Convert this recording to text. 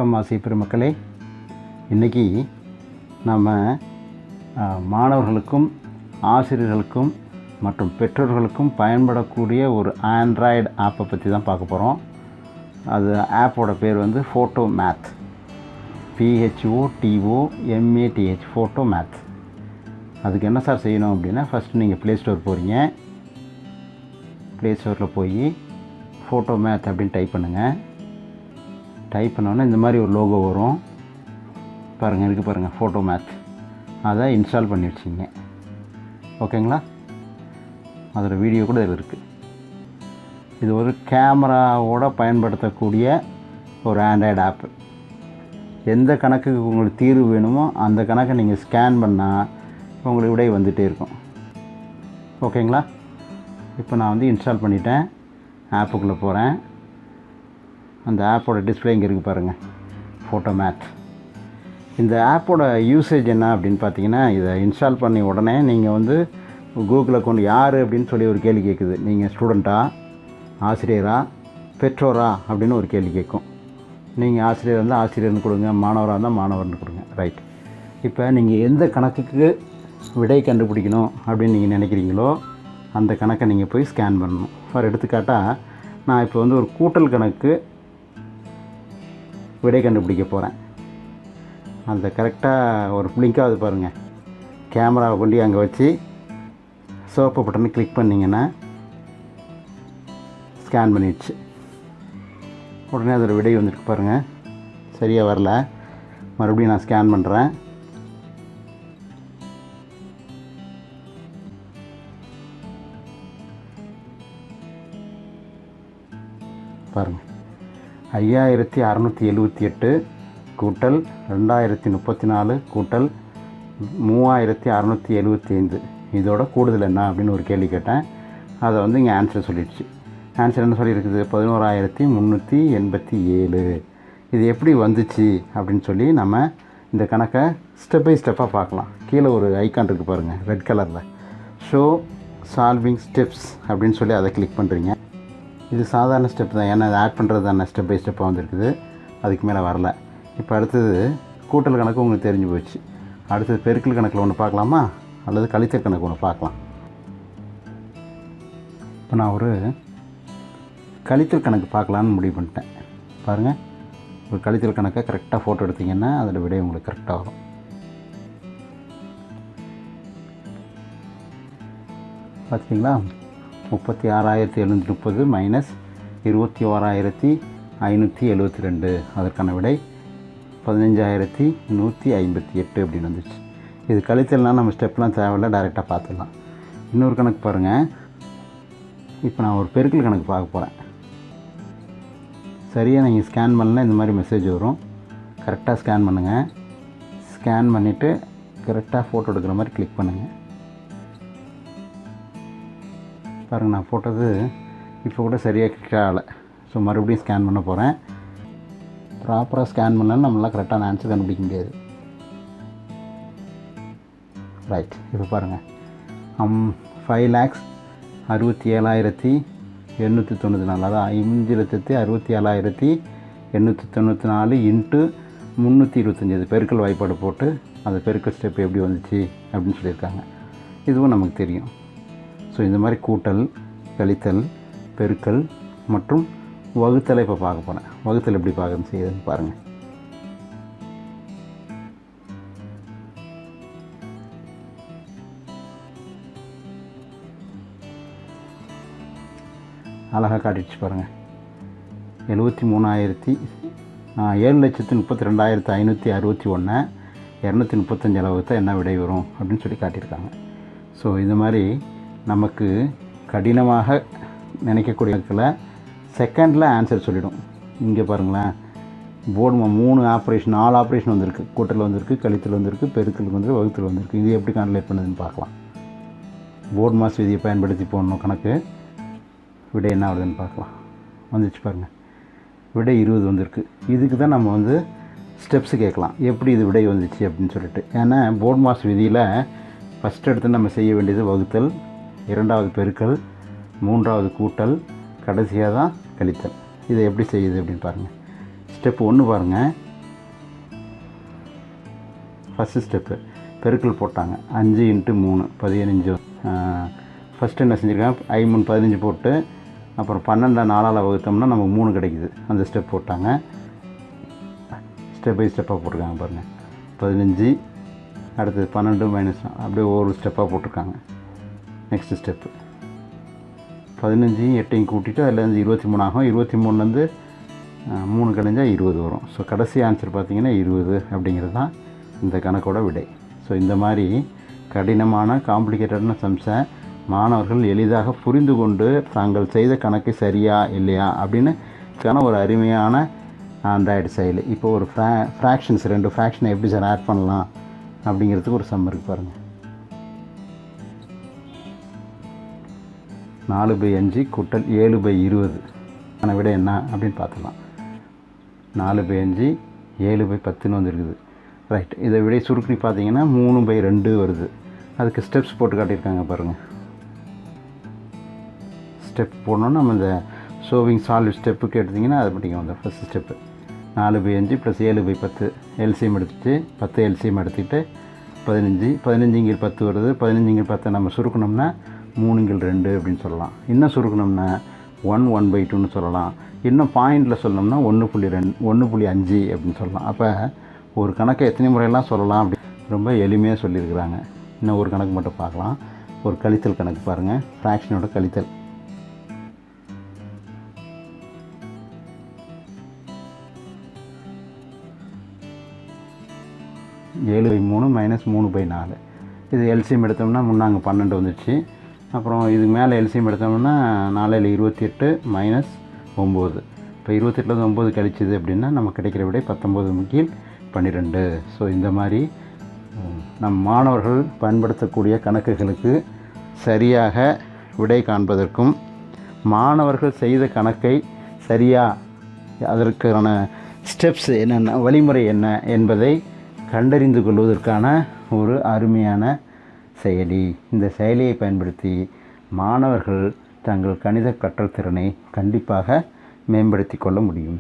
வணக்கம் ஆசிரிய பெருமக்களே. இன்றைக்கி நம்ம மாணவர்களுக்கும் ஆசிரியர்களுக்கும் மற்றும் பெற்றோர்களுக்கும் பயன்படக்கூடிய ஒரு ஆண்ட்ராய்டு ஆப்பை பற்றி தான் பார்க்க போகிறோம். அது ஆப்போட பேர் வந்து ஃபோட்டோமேத், PHOTOMATH, ஃபோட்டோமேத். அதுக்கு என்ன சார் செய்யணும் அப்படின்னா, ஃபஸ்ட்டு நீங்கள் ப்ளே ஸ்டோர் போகிறீங்க. ப்ளே ஸ்டோரில் போய் ஃபோட்டோமேத் அப்படின்னு டைப் பண்ணுங்கள். டைப் பண்ணோன்னே இந்த மாதிரி ஒரு லோகோ வரும் பாருங்கள், இருக்குது பாருங்கள், ஃபோட்டோமேத். அதை இன்ஸ்டால் பண்ணி வச்சிங்க. ஓகேங்களா? அதோட வீடியோ கூட இதில் இருக்குது. இது ஒரு கேமராவோட பயன்படுத்தக்கூடிய ஒரு ஆண்ட்ராய்டு ஆப்பு. எந்த கணக்குக்கு உங்களுக்கு தீர்வு வேணுமோ அந்த கணக்கை நீங்கள் ஸ்கேன் பண்ணால் உங்களுக்கு விடை வந்துகிட்டே இருக்கும். ஓகேங்களா? இப்போ நான் வந்து இன்ஸ்டால் பண்ணிட்டேன். ஆப்புக்குள்ளே போகிறேன். அந்த ஆப்போட டிஸ்பிளே இங்கே இருக்குது பாருங்கள், ஃபோட்டோமேத். இந்த ஆப்போட யூசேஜ் என்ன அப்படின்னு பார்த்தீங்கன்னா, இதை இன்ஸ்டால் பண்ணி உடனே நீங்கள் வந்து கூகுள் அக்கௌண்ட் யார் அப்படின்னு சொல்லி ஒரு கேள்வி கேட்குது. நீங்கள் ஸ்டூடெண்ட்டா, ஆசிரியரா, பெற்றோரா அப்படின்னு ஒரு கேள்வி கேட்கும். நீங்கள் ஆசிரியர் இருந்தால் ஆசிரியர்னு கொடுங்க, மாணவராக இருந்தால் மாணவர்னு கொடுங்க. ரைட். இப்போ நீங்கள் எந்த கணக்குக்கு விடை கண்டுபிடிக்கணும் அப்படின்னு நீங்கள் நினைக்கிறீங்களோ அந்த கணக்கை நீங்கள் போய் ஸ்கேன் பண்ணணும். ஃபார் எடுத்துக்காட்டால், நான் இப்போ வந்து ஒரு கூட்டல் கணக்கு விடை கண்டுபிடிக்க போகிறேன். அந்த கரெக்டாக ஒரு பிளிங்காவது பாருங்கள், கேமராவை கொண்டு அங்கே வச்சு சோப்பு பட்டனை கிளிக் பண்ணிங்கன்னா ஸ்கேன் பண்ணிடுச்சு. உடனே அதோட விடை வந்துருக்கு பாருங்கள். சரியாக வரல, மறுபடியும் நான் ஸ்கேன் பண்ணுறேன். பாருங்கள், 5678 கூட்டல் 2034 கூட்டல் 3675, இதோட கூடுதல் என்ன அப்படின்னு ஒரு கேள்வி கேட்டேன். அதை வந்து இங்கே ஆன்சர் சொல்லிடுச்சு. ஆன்சர் என்ன சொல்லியிருக்குது? 11387. இது எப்படி வந்துச்சு அப்படின்னு சொல்லி நம்ம இந்த கணக்கை ஸ்டெப் பை ஸ்டெப்பாக பார்க்கலாம். கீழே ஒரு ஐக்கான் இருக்குது பாருங்கள், ரெட் கலரில், ஷோ சால்விங் ஸ்டெப்ஸ் அப்படின்னு சொல்லி அதை கிளிக் பண்ணுறீங்க. இது சாதாரண ஸ்டெப் தான், ஏன்னா அதை ஆட் பண்ணுறது தானே, ஸ்டெப் பை ஸ்டெப்பாக வந்துருக்குது. அதுக்கு மேலே வரல. இப்போ அடுத்தது கூட்டல் கணக்கு உங்களுக்கு தெரிஞ்சு போச்சு. அடுத்தது பெருக்கல் கணக்கில் ஒன்று பார்க்கலாமா, அல்லது கழித்தல் கணக்கு ஒன்று பார்க்கலாம். இப்போ நான் ஒரு கழித்தல் கணக்கு பார்க்கலான்னு முடிவு பண்ணிட்டேன். பாருங்கள், ஒரு கழித்தல் கணக்கை கரெக்டாக ஃபோட்டோ எடுத்திங்கன்னா அதோட விடை உங்களுக்கு கரெக்டாக வரும். பார்த்திங்களா? 36,730 மைனஸ் 21,572, அதற்கான விடை 15,158 அப்படின்னு வந்துச்சு. இது கழித்தல்னால் நம்ம ஸ்டெப்லாம் தேவையில்லை, டைரெக்டாக பார்த்துடலாம். இன்னொரு கணக்கு பாருங்கள். இப்போ நான் ஒரு பெருக்கல் கணக்கு பார்க்க போகிறேன். சரியாக நீங்கள் ஸ்கேன் பண்ணலாம், இந்த மாதிரி மெசேஜ் வரும். கரெக்டாக ஸ்கேன் பண்ணுங்கள். ஸ்கேன் பண்ணிவிட்டு கரெக்டாக ஃபோட்டோ எடுக்கிற மாதிரி கிளிக் பண்ணுங்கள். பாருங்கள், நான் போட்டது இப்போ கூட சரியாக கிளிக் ஆகலை. ஸோ மறுபடியும் ஸ்கேன் பண்ண போகிறேன். ப்ராப்பராக ஸ்கேன் பண்ணாலும் நம்மளால் கரெக்டான ஆன்சர் கண்டுபிடிக்க முடியாது. ரைட். இப்போ பாருங்கள், 5,67,894, அதான் 5,67,894 இன்ட்டு 325 பெருக்கல் வாய்ப்பாடு போட்டு அந்த பெருக்கல் ஸ்டெப் எப்படி வந்துச்சு அப்படின்னு சொல்லியிருக்காங்க. இதுவும் நமக்கு தெரியும். ஸோ இந்த மாதிரி கூட்டல், கழித்தல், பெருக்கல் மற்றும் வகுத்தலை இப்போ பார்க்க போகிறேன். வகுத்தல் எப்படி பார்க்கணும் செய்யுதுன்னு பாருங்கள். அழகாக காட்டிடுச்சு பாருங்கள். 7,32,561 235 அளவுக்கு என்ன விடை வரும் அப்படின்னு சொல்லி காட்டியிருக்காங்க. ஸோ இது மாதிரி நமக்கு கடினமாக நினைக்கக்கூடிய செகண்டில் ஆன்சர் சொல்லிடும். இங்கே பாருங்களேன், போர்டு 3 ஆப்ரேஷன் 4 ஆப்ரேஷன் வந்திருக்கு. கூட்டல் வந்திருக்கு, கழித்தல் வந்திருக்கு, பெருக்கல் வந்து வகுத்தல் வந்திருக்கு. இது எப்படி கால்குலேட் பண்ணுதுன்னு பார்க்கலாம். போர்டு மாஸ் விதியை பயன்படுத்தி போடணும் கணக்கு. விடை என்ன வருதுன்னு பார்க்கலாம். வந்துச்சு பாருங்கள், விடை 20 வந்திருக்கு. இதுக்கு தான் நம்ம வந்து ஸ்டெப்ஸு கேட்கலாம், எப்படி இது விடை வந்துச்சு அப்படின்னு சொல்லிட்டு. ஏன்னா போர்டு மாஸ் விதியில் ஃபஸ்ட் எடுத்து நம்ம செய்ய வேண்டியது வகுத்தல், இரண்டாவது பெருக்கல், மூன்றாவது கூட்டல், கடைசியாக தான் கழித்தல். இதை எப்படி செய்யுது அப்படின்னு பாருங்கள். ஸ்டெப் 1 பாருங்கள், ஃபஸ்ட்டு ஸ்டெப்பு பெருக்கல் போட்டாங்க. 5 × 3 15. ஃபஸ்ட்டு என்ன செஞ்சுருக்காங்க, 5 × 3 15 போட்டு அப்புறம் 12 4ஆல் வகுத்தோம்னா நமக்கு 3 கிடைக்குது. அந்த ஸ்டெப் போட்டாங்க. ஸ்டெப் பை ஸ்டெப்பாக போட்டிருக்காங்க பாருங்கள். 15 அடுத்தது 12 மைனஸ் அப்படியே ஒவ்வொரு ஸ்டெப்பாக போட்டிருக்காங்க. நெக்ஸ்ட்டு ஸ்டெப்பு 15 8 கூட்டிட்டு அதுலேருந்து 23 ஆகும். 23லேருந்து 3 கழிஞ்சால் 20 வரும். ஸோ கடைசி ஆன்சர் பார்த்திங்கன்னா 20 அப்படிங்கிறது தான் இந்த கணக்கோட விடை. ஸோ இந்த மாதிரி கடினமான காம்ப்ளிகேட்டடான சம்ஸை மாணவர்கள் எளிதாக புரிந்து கொண்டு தாங்கள் செய்த கணக்கு சரியா இல்லையா அப்படின்னு ஒரு அருமையான ஆண்ட்ராய்டு செயலி. இப்போ ஒரு ஃப்ராக்ஷன்ஸ் 2 ஃப்ராக்ஷனை எப்படி சார் ஆட் பண்ணலாம் அப்படிங்கிறதுக்கு ஒரு சம் இருக்குது பாருங்கள். 4/5 கூட்டல் 7/20 ஆன விட என்ன அப்படின்னு பார்த்துக்கலாம். 4/5 7/10 வந்துருக்குது. ரைட், இதை விட சுருக்கி பார்த்தீங்கன்னா 3/2 வருது. அதுக்கு ஸ்டெப்ஸ் போட்டு காட்டியிருக்காங்க பாருங்கள். ஸ்டெப் போடணுன்னா நம்ம இந்த ஷோவிங் சால்வ் ஸ்டெப்புக்கு எடுத்திங்கன்னா அதை படிக்கும். அந்த ஃபஸ்ட் ஸ்டெப்பு 4/5 + 7/10 எல்சிஎம் எடுத்துகிட்டு 10 எல்சிஎம் எடுத்துக்கிட்டு 15 15 × 10 வருது. 15 × 10 நம்ம சுருக்கணும்னா 3 × 2 அப்படின்னு சொல்லலாம். இன்னும் சுருக்கணும்னா 1/2ன்னு சொல்லலாம். இன்னும் பாயிண்டில் சொல்லணும்னா 1.2 1.5 அப்படின்னு சொல்லலாம். அப்போ ஒரு கணக்கை எத்தனை முறையெல்லாம் சொல்லலாம் அப்படி ரொம்ப எளிமையாக சொல்லியிருக்கிறாங்க. இன்னும் ஒரு கணக்கு மட்டும் பார்க்கலாம். ஒரு கழித்தல் கணக்கு பாருங்கள். ஃப்ராக்ஷனோட கழித்தல். 7/3 - 3/4. இது எல்சிஎம் எடுத்தோம்னா முன்னாங்க 12 வந்துடுச்சு. அப்புறம் இது மேலே எல்சிஎம் எடுத்தோம்னா 4 × 28 - 9. இப்போ 28லேருந்து 9 கழிச்சிது அப்படின்னா நமக்கு கிடைக்கிற விடை 19/12. ஸோ இந்த மாதிரி நம் மாணவர்கள் பயன்படுத்தக்கூடிய கணக்குகளுக்கு சரியாக விடை காண்பதற்கும் மாணவர்கள் செய்த கணக்கை சரியாக அதற்கான ஸ்டெப்ஸ் என்னென்ன, வழிமுறை என்ன என்பதை கண்டறிந்து கொள்வதற்கான ஒரு அருமையான செயலி. இந்த செயலியை பயன்படுத்தி மாணவர்கள் தங்கள் கணித கற்றல் திறனை கண்டிப்பாக மேம்படுத்தி கொள்ள முடியும்.